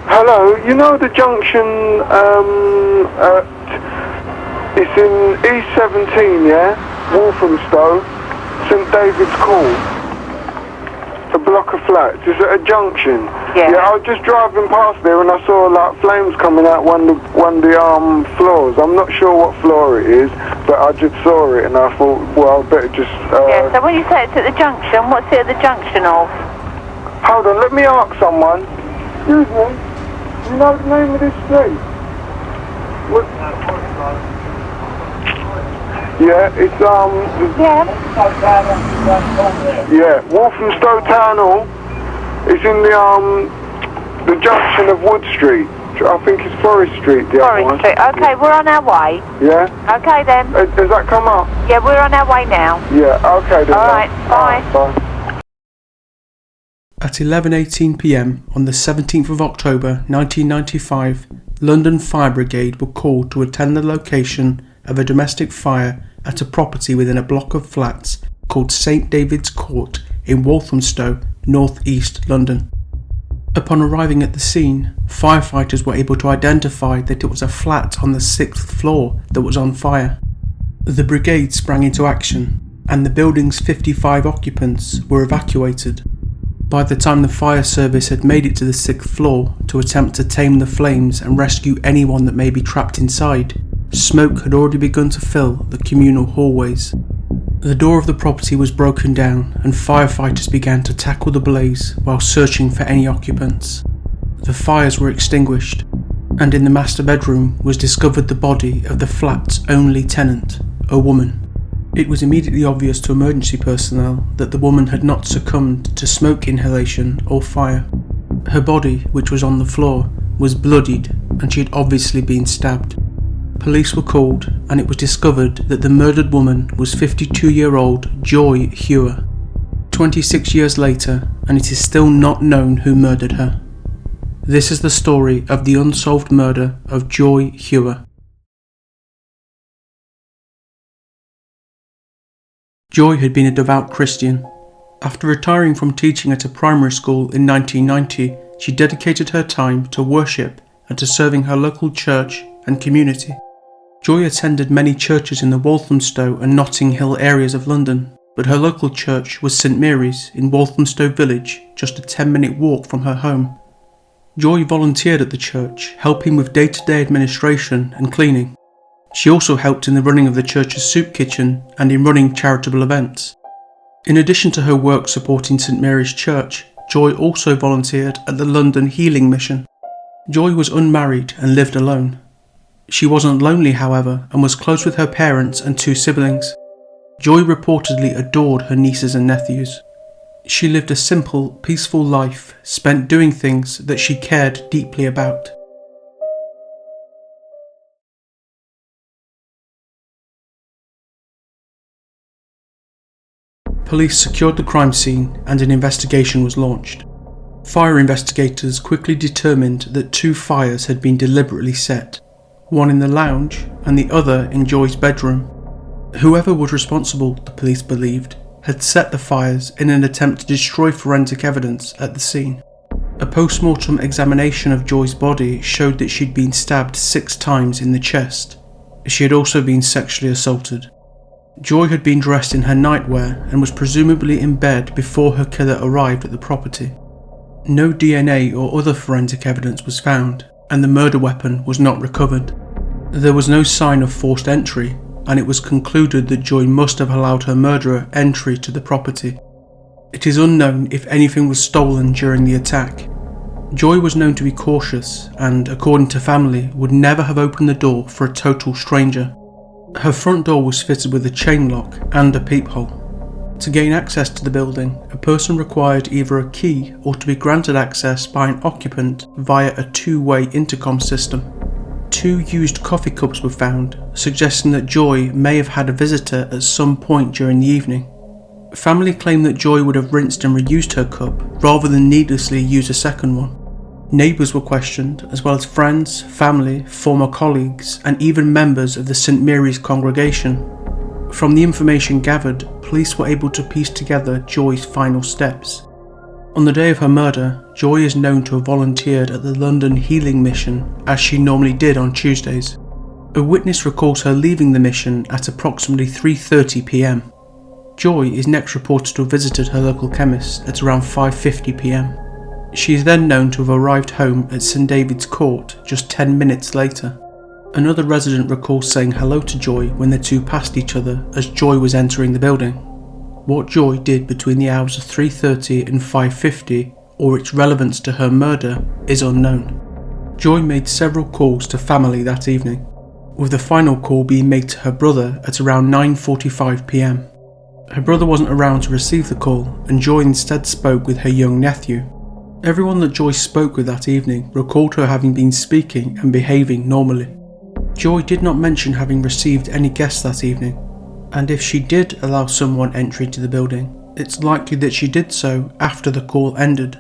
Hello, you know the junction, it's in E17, yeah? Walthamstow, St David's Court. A block of flats. It's at a junction. Yeah. Yeah, I was just driving past there and I saw like flames coming out one of the floors. I'm not sure what floor it is, but I just saw it and I thought, well, I better just... Yeah, so when you say it's at the junction, what's it at the junction of? Hold on, let me ask someone. Excuse me. You know the name of this street? What? Yeah, it's yeah, Walthamstow Town Hall. It's in the junction of Wood Street. I think it's Forest Street. The Forest Street. Okay, we're on our way. Yeah. Okay then. Has that come up? Yeah, we're on our way now. Yeah. Okay then. All right. Bye. Bye. At 11:18 p.m. on the 17th of October 1995, London Fire Brigade were called to attend the location of a domestic fire at a property within a block of flats called St David's Court in Walthamstow, North East London. Upon arriving at the scene, firefighters were able to identify that it was a flat on the 6th floor that was on fire. The brigade sprang into action, and the building's 55 occupants were evacuated. By the time the fire service had made it to the 6th floor to attempt to tame the flames and rescue anyone that may be trapped inside, smoke had already begun to fill the communal hallways. The door of the property was broken down and firefighters began to tackle the blaze while searching for any occupants. The fires were extinguished, and in the master bedroom was discovered the body of the flat's only tenant, a woman. It was immediately obvious to emergency personnel that the woman had not succumbed to smoke inhalation or fire. Her body, which was on the floor, was bloodied and she had obviously been stabbed. Police were called and it was discovered that the murdered woman was 52-year-old Joy Hewer. 26 years later, and it is still not known who murdered her. This is the story of the unsolved murder of Joy Hewer. Joy had been a devout Christian. After retiring from teaching at a primary school in 1990, she dedicated her time to worship and to serving her local church and community. Joy attended many churches in the Walthamstow and Notting Hill areas of London, but her local church was St Mary's in Walthamstow Village, just a 10-minute walk from her home. Joy volunteered at the church, helping with day-to-day administration and cleaning. She also helped in the running of the church's soup kitchen and in running charitable events. In addition to her work supporting St Mary's Church, Joy also volunteered at the London Healing Mission. Joy was unmarried and lived alone. She wasn't lonely, however, and was close with her parents and 2 siblings. Joy reportedly adored her nieces and nephews. She lived a simple, peaceful life, spent doing things that she cared deeply about. Police secured the crime scene and an investigation was launched. Fire investigators quickly determined that 2 fires had been deliberately set, one in the lounge and the other in Joy's bedroom. Whoever was responsible, the police believed, had set the fires in an attempt to destroy forensic evidence at the scene. A post-mortem examination of Joy's body showed that she'd been stabbed 6 times in the chest. She had also been sexually assaulted. Joy had been dressed in her nightwear and was presumably in bed before her killer arrived at the property. No DNA or other forensic evidence was found, and the murder weapon was not recovered. There was no sign of forced entry, and it was concluded that Joy must have allowed her murderer entry to the property. It is unknown if anything was stolen during the attack. Joy was known to be cautious and, according to family, would never have opened the door for a total stranger. Her front door was fitted with a chain lock and a peephole. To gain access to the building, a person required either a key or to be granted access by an occupant via a 2-way intercom system. 2 used coffee cups were found, suggesting that Joy may have had a visitor at some point during the evening. Family claimed that Joy would have rinsed and reused her cup rather than needlessly use a second one. Neighbours were questioned, as well as friends, family, former colleagues, and even members of the St Mary's congregation. From the information gathered, police were able to piece together Joy's final steps. On the day of her murder, Joy is known to have volunteered at the London Healing Mission, as she normally did on Tuesdays. A witness recalls her leaving the mission at approximately 3:30 p.m. Joy is next reported to have visited her local chemist at around 5:50 p.m. She is then known to have arrived home at St David's Court just 10 minutes later. Another resident recalls saying hello to Joy when the two passed each other as Joy was entering the building. What Joy did between the hours of 3:30 and 5:50, or its relevance to her murder, is unknown. Joy made several calls to family that evening, with the final call being made to her brother at around 9:45 p.m. Her brother wasn't around to receive the call, and Joy instead spoke with her young nephew. Everyone that Joy spoke with that evening recalled her having been speaking and behaving normally. Joy did not mention having received any guests that evening, and if she did allow someone entry to the building, it's likely that she did so after the call ended.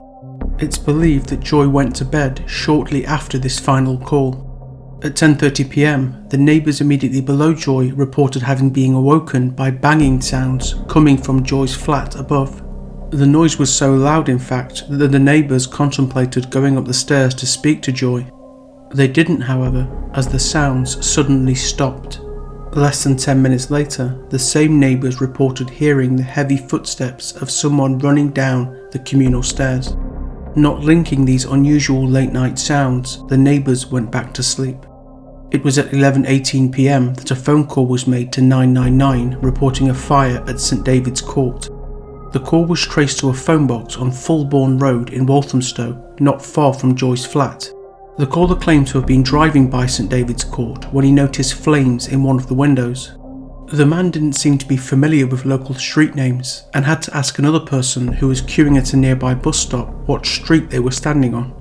It's believed that Joy went to bed shortly after this final call. At 10:30 p.m, the neighbours immediately below Joy reported having been awoken by banging sounds coming from Joy's flat above. The noise was so loud, in fact, that the neighbours contemplated going up the stairs to speak to Joy. They didn't, however, as the sounds suddenly stopped. Less than 10 minutes later, the same neighbours reported hearing the heavy footsteps of someone running down the communal stairs. Not linking these unusual late-night sounds, the neighbours went back to sleep. It was at 11:18 p.m. that a phone call was made to 999 reporting a fire at St David's Court. The call was traced to a phone box on Fulbourn Road in Walthamstow, not far from Joy's flat. The caller claimed to have been driving by St David's Court when he noticed flames in one of the windows. The man didn't seem to be familiar with local street names and had to ask another person who was queuing at a nearby bus stop what street they were standing on.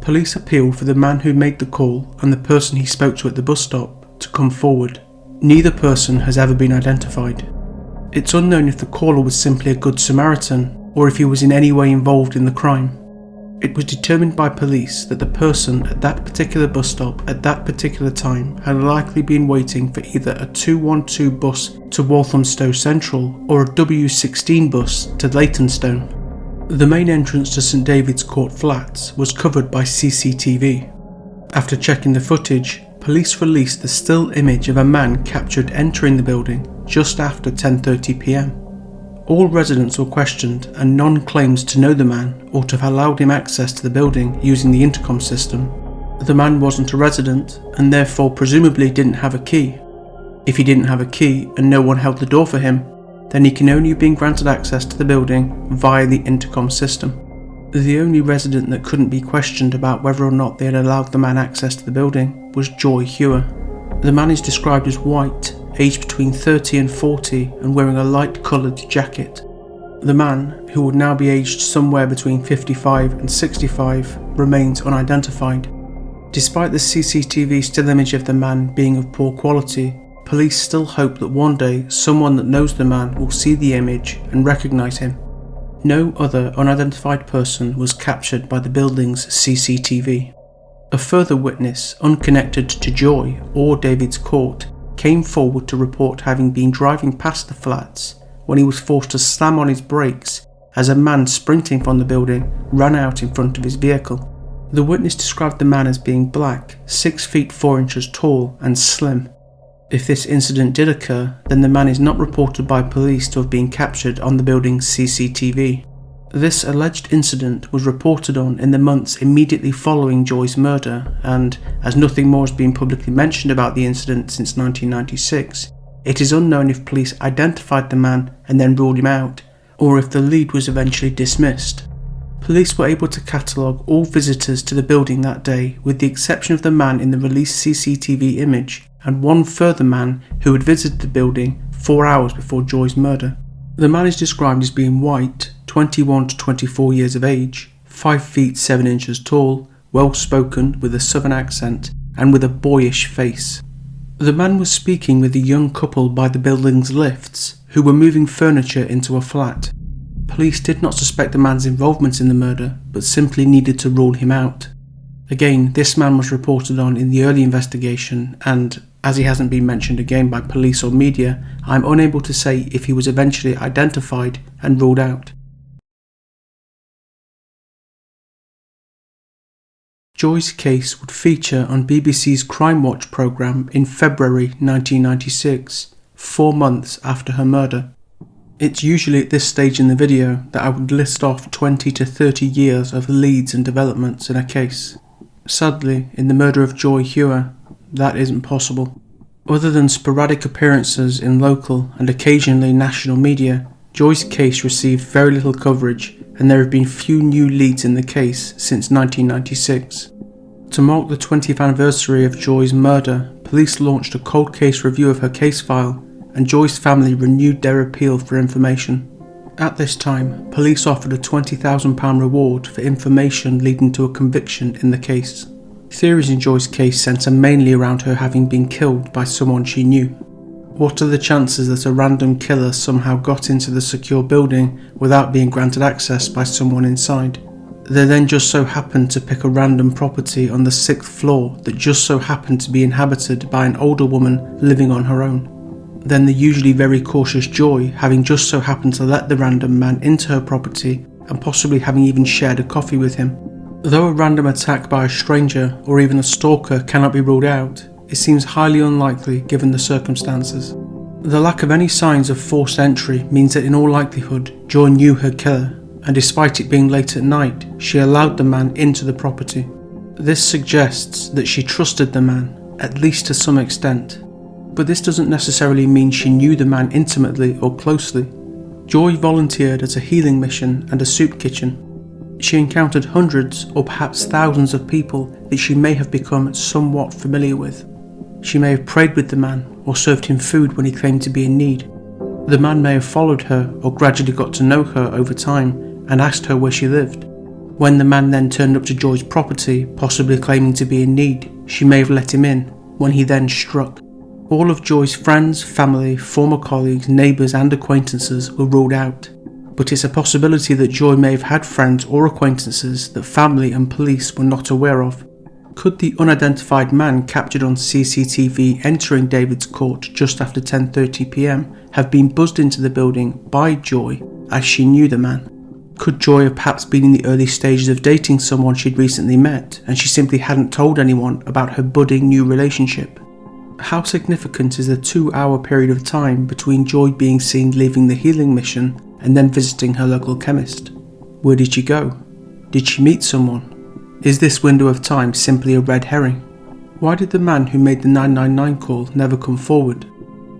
Police appealed for the man who made the call and the person he spoke to at the bus stop to come forward. Neither person has ever been identified. It's unknown if the caller was simply a good Samaritan or if he was in any way involved in the crime. It was determined by police that the person at that particular bus stop at that particular time had likely been waiting for either a 212 bus to Walthamstow Central or a W16 bus to Leytonstone. The main entrance to St David's Court Flats was covered by CCTV. After checking the footage, police released the still image of a man captured entering the building just after 10:30 p.m. All residents were questioned and none claims to know the man or to have allowed him access to the building using the intercom system. The man wasn't a resident and therefore presumably didn't have a key. If he didn't have a key and no one held the door for him, then he can only have been granted access to the building via the intercom system. The only resident that couldn't be questioned about whether or not they had allowed the man access to the building was Joy Hewer. The man is described as white, aged between 30 and 40 and wearing a light coloured jacket. The man, who would now be aged somewhere between 55 and 65, remains unidentified. Despite the CCTV still image of the man being of poor quality, police still hope that one day someone that knows the man will see the image and recognise him. No other unidentified person was captured by the building's CCTV. A further witness, unconnected to Joy or David's Court, came forward to report having been driving past the flats when he was forced to slam on his brakes as a man sprinting from the building ran out in front of his vehicle. The witness described the man as being black, 6 feet 4 inches tall and slim. If this incident did occur, then the man is not reported by police to have been captured on the building's CCTV. This alleged incident was reported on in the months immediately following Joy's murder, and as nothing more has been publicly mentioned about the incident since 1996, it is unknown if police identified the man and then ruled him out, or if the lead was eventually dismissed. Police were able to catalogue all visitors to the building that day, with the exception of the man in the released CCTV image and one further man who had visited the building 4 hours before Joy's murder. The man is described as being white, 21 to 24 years of age, 5 feet 7 inches tall, well spoken with a southern accent and with a boyish face. The man was speaking with a young couple by the building's lifts who were moving furniture into a flat. Police did not suspect the man's involvement in the murder, but simply needed to rule him out. Again, this man was reported on in the early investigation and, as he hasn't been mentioned again by police or media, I'm unable to say if he was eventually identified and ruled out. Joy's case would feature on BBC's Crime Watch programme in February 1996, 4 months after her murder. It's usually at this stage in the video that I would list off 20 to 30 years of leads and developments in a case. Sadly, in the murder of Joy Hewer, that isn't possible. Other than sporadic appearances in local and occasionally national media, Joy's case received very little coverage, and there have been few new leads in the case since 1996. To mark the 20th anniversary of Joy's murder, police launched a cold case review of her case file, and Joy's family renewed their appeal for information. At this time, police offered a £20,000 reward for information leading to a conviction in the case. Theories in Joy's case centre mainly around her having been killed by someone she knew. What are the chances that a random killer somehow got into the secure building without being granted access by someone inside? They then just so happened to pick a random property on the 6th floor that just so happened to be inhabited by an older woman living on her own. Then the usually very cautious Joy having just so happened to let the random man into her property and possibly having even shared a coffee with him. Though a random attack by a stranger or even a stalker cannot be ruled out, it seems highly unlikely given the circumstances. The lack of any signs of forced entry means that in all likelihood Joy knew her killer, and despite it being late at night, she allowed the man into the property. This suggests that she trusted the man, at least to some extent. But this doesn't necessarily mean she knew the man intimately or closely. Joy volunteered at a healing mission and a soup kitchen. She encountered hundreds or perhaps thousands of people that she may have become somewhat familiar with. She may have prayed with the man or served him food when he claimed to be in need. The man may have followed her or gradually got to know her over time and asked her where she lived. When the man then turned up to Joy's property, possibly claiming to be in need, she may have let him in, when he then struck. All of Joy's friends, family, former colleagues, neighbours and acquaintances were ruled out, but it's a possibility that Joy may have had friends or acquaintances that family and police were not aware of. Could the unidentified man captured on CCTV entering David's court just after 10:30 p.m. have been buzzed into the building by Joy as she knew the man? Could Joy have perhaps been in the early stages of dating someone she'd recently met and she simply hadn't told anyone about her budding new relationship? How significant is the 2-hour period of time between Joy being seen leaving the healing mission and then visiting her local chemist? Where did she go? Did she meet someone? Is this window of time simply a red herring? Why did the man who made the 999 call never come forward?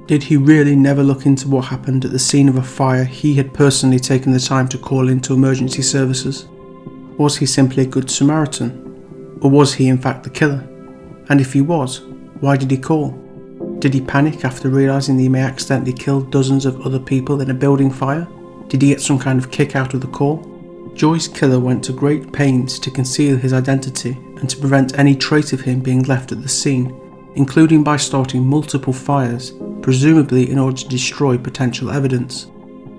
Did he really never look into what happened at the scene of a fire he had personally taken the time to call into emergency services? Was he simply a good Samaritan? Or was he in fact the killer? And if he was, why did he call? Did he panic after realising that he may accidentally kill dozens of other people in a building fire? Did he get some kind of kick out of the call? Joy's killer went to great pains to conceal his identity and to prevent any trace of him being left at the scene, including by starting multiple fires, presumably in order to destroy potential evidence.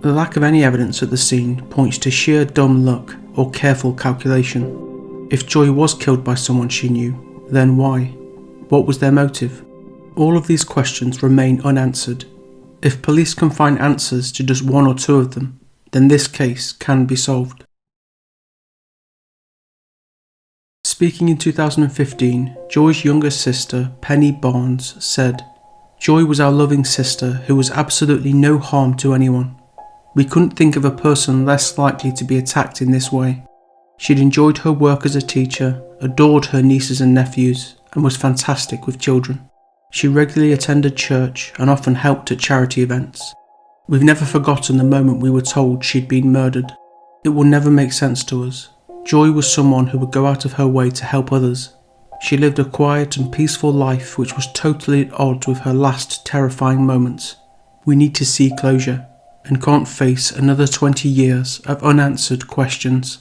The lack of any evidence at the scene points to sheer dumb luck or careful calculation. If Joy was killed by someone she knew, then why? What was their motive? All of these questions remain unanswered. If police can find answers to just one or two of them, then this case can be solved. Speaking in 2015, Joy's younger sister, Penny Barnes, said, "Joy was our loving sister who was absolutely no harm to anyone. We couldn't think of a person less likely to be attacked in this way. She'd enjoyed her work as a teacher, adored her nieces and nephews, and was fantastic with children. She regularly attended church and often helped at charity events. We've never forgotten the moment we were told she'd been murdered. It will never make sense to us. Joy was someone who would go out of her way to help others. She lived a quiet and peaceful life which was totally at odds with her last terrifying moments. We need to see closure and can't face another 20 years of unanswered questions."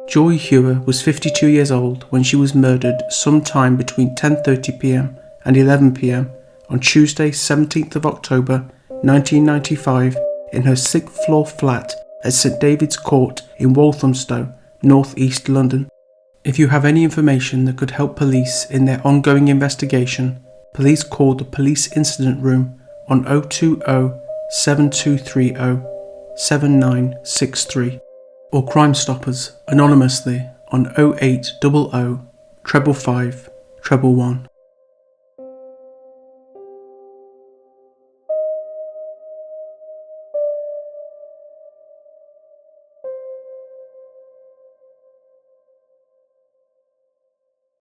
Joy Hewer was 52 years old when she was murdered sometime between 10:30 p.m. and 11 p.m. on Tuesday 17th of October 1995 in her 6th floor flat at St David's Court in Walthamstow, North East London. If you have any information that could help police in their ongoing investigation, please call the Police Incident Room on 020 7230 7963 or Crimestoppers anonymously on 0800 555 111.